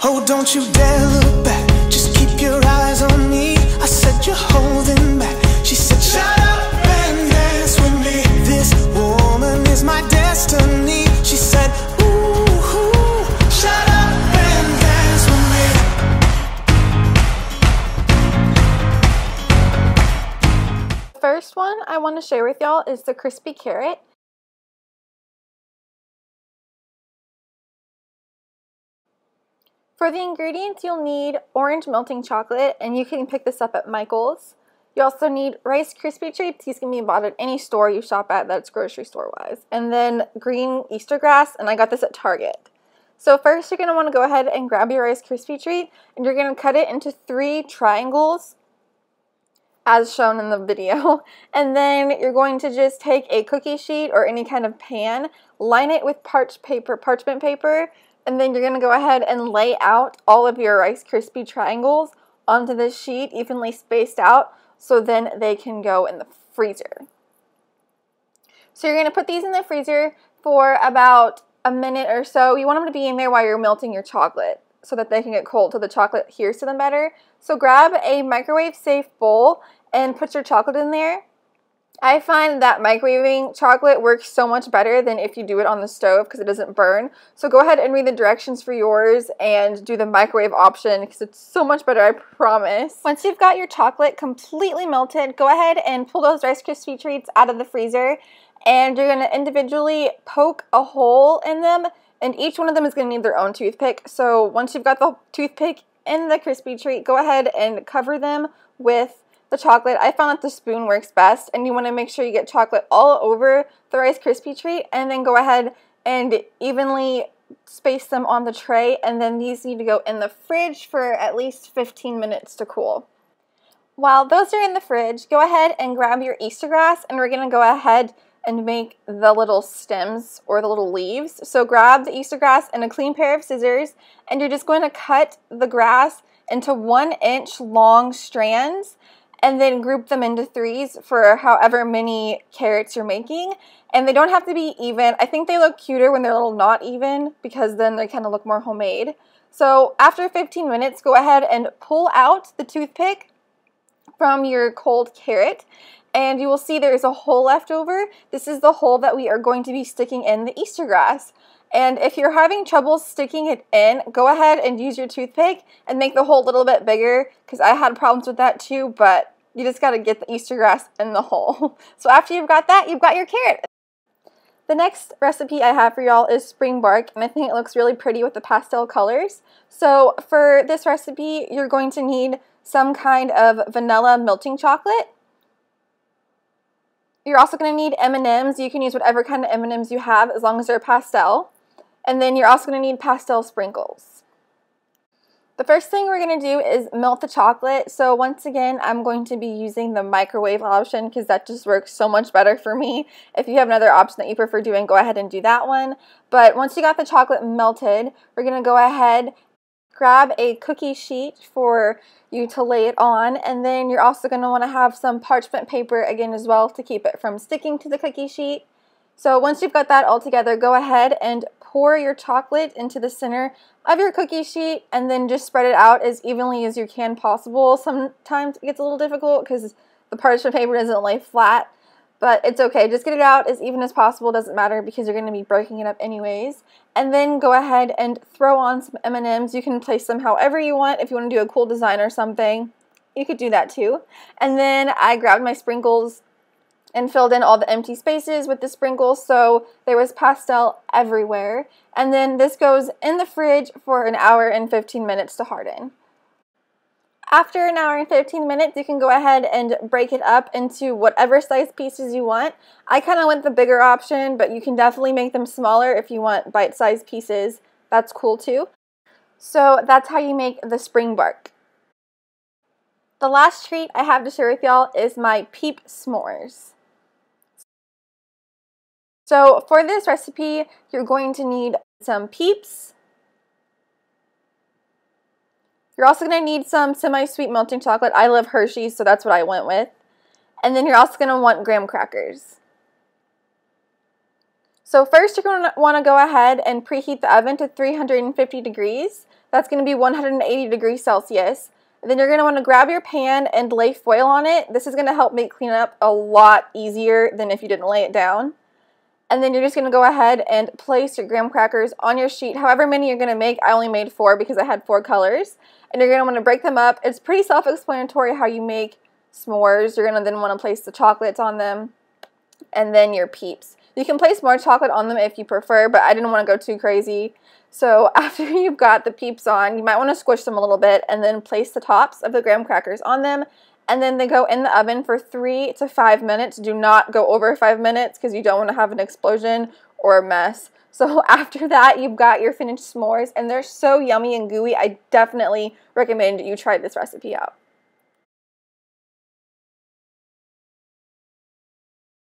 Oh, don't you dare look back, just keep your eyes on me. I said you're holding back. She said shut up and dance with me. This woman is my destiny. She said ooh, shut up and dance with me. The first one I want to share with y'all is the crispy carrot. For the ingredients, you'll need orange melting chocolate, and you can pick this up at Michael's. You also need Rice Krispie treats. These can be bought at any store you shop at that's grocery store wise. And then green Easter grass, and I got this at Target. So first you're going to want to go ahead and grab your Rice Krispie treat, and you're going to cut it into 3 triangles as shown in the video. And then you're going to just take a cookie sheet or any kind of pan, line it with parchment paper, and then you're going to go ahead and lay out all of your Rice Krispie triangles onto this sheet, evenly spaced out, so then they can go in the freezer. So you're going to put these in the freezer for about a minute or so. You want them to be in there while you're melting your chocolate so that they can get cold so the chocolate adheres to them better. So grab a microwave safe bowl and put your chocolate in there. I find that microwaving chocolate works so much better than if you do it on the stove because it doesn't burn. So go ahead and read the directions for yours and do the microwave option because it's so much better, I promise. Once you've got your chocolate completely melted, go ahead and pull those Rice Krispie treats out of the freezer, and you're going to individually poke a hole in them, and each one of them is going to need their own toothpick. So once you've got the toothpick in the crispy treat, go ahead and cover them with the chocolate. I found that the spoon works best, and you want to make sure you get chocolate all over the Rice Krispie treat, and then go ahead and evenly space them on the tray, and then these need to go in the fridge for at least 15 minutes to cool. While those are in the fridge, go ahead and grab your Easter grass, and we're going to go ahead and make the little stems or the little leaves. So grab the Easter grass and a clean pair of scissors, and you're just going to cut the grass into 1-inch long strands, and then group them into 3s for however many carrots you're making. And they don't have to be even. I think they look cuter when they're a little not even because then they kind of look more homemade. So after 15 minutes, go ahead and pull out the toothpick from your cold carrot, and you will see there's a hole left over. This is the hole that we are going to be sticking in the Easter grass. And if you're having trouble sticking it in, go ahead and use your toothpick and make the hole a little bit bigger, because I had problems with that too, but you just got to get the Easter grass in the hole. So after you've got that, you've got your carrot. The next recipe I have for y'all is spring bark, and I think it looks really pretty with the pastel colors. So for this recipe, you're going to need some kind of vanilla melting chocolate. You're also going to need M&Ms. You can use whatever kind of M&Ms you have as long as they're pastel. And then you're also going to need pastel sprinkles. The first thing we're going to do is melt the chocolate. So once again, I'm going to be using the microwave option because that just works so much better for me. If you have another option that you prefer doing, go ahead and do that one. But once you got the chocolate melted, we're going to go ahead, grab a cookie sheet for you to lay it on, and then you're also going to want to have some parchment paper again as well to keep it from sticking to the cookie sheet. So once you've got that all together, go ahead and pour your chocolate into the center of your cookie sheet, and then just spread it out as evenly as you can possible. Sometimes it gets a little difficult because the parchment paper doesn't lay flat, but it's okay. Just get it out as even as possible. Doesn't matter because you're going to be breaking it up anyways. And then go ahead and throw on some M&Ms. You can place them however you want. If you want to do a cool design or something, you could do that too. And then I grabbed my sprinkles and filled in all the empty spaces with the sprinkles, so there was pastel everywhere. And then this goes in the fridge for an hour and 15 minutes to harden. After an hour and 15 minutes, you can go ahead and break it up into whatever size pieces you want. I kind of went the bigger option, but you can definitely make them smaller if you want bite-sized pieces. That's cool too. So that's how you make the spring bark. The last treat I have to share with y'all is my peep s'mores. So for this recipe, you're going to need some peeps. You're also going to need some semi-sweet melting chocolate. I love Hershey's, so that's what I went with. And then you're also going to want graham crackers. So first you're going to want to go ahead and preheat the oven to 350 degrees. That's going to be 180 degrees Celsius. Then you're going to want to grab your pan and lay foil on it. This is going to help make cleanup a lot easier than if you didn't lay it down. And then you're just going to go ahead and place your graham crackers on your sheet. However many you're going to make, I only made 4 because I had 4 colors. And you're going to want to break them up. It's pretty self-explanatory how you make s'mores. You're going to then want to place the chocolates on them and then your peeps. You can place more chocolate on them if you prefer, but I didn't want to go too crazy. So after you've got the peeps on, you might want to squish them a little bit and then place the tops of the graham crackers on them. And then they go in the oven for 3 to 5 minutes. Do not go over 5 minutes because you don't want to have an explosion or a mess. So after that, you've got your finished s'mores, and they're so yummy and gooey. I definitely recommend you try this recipe out.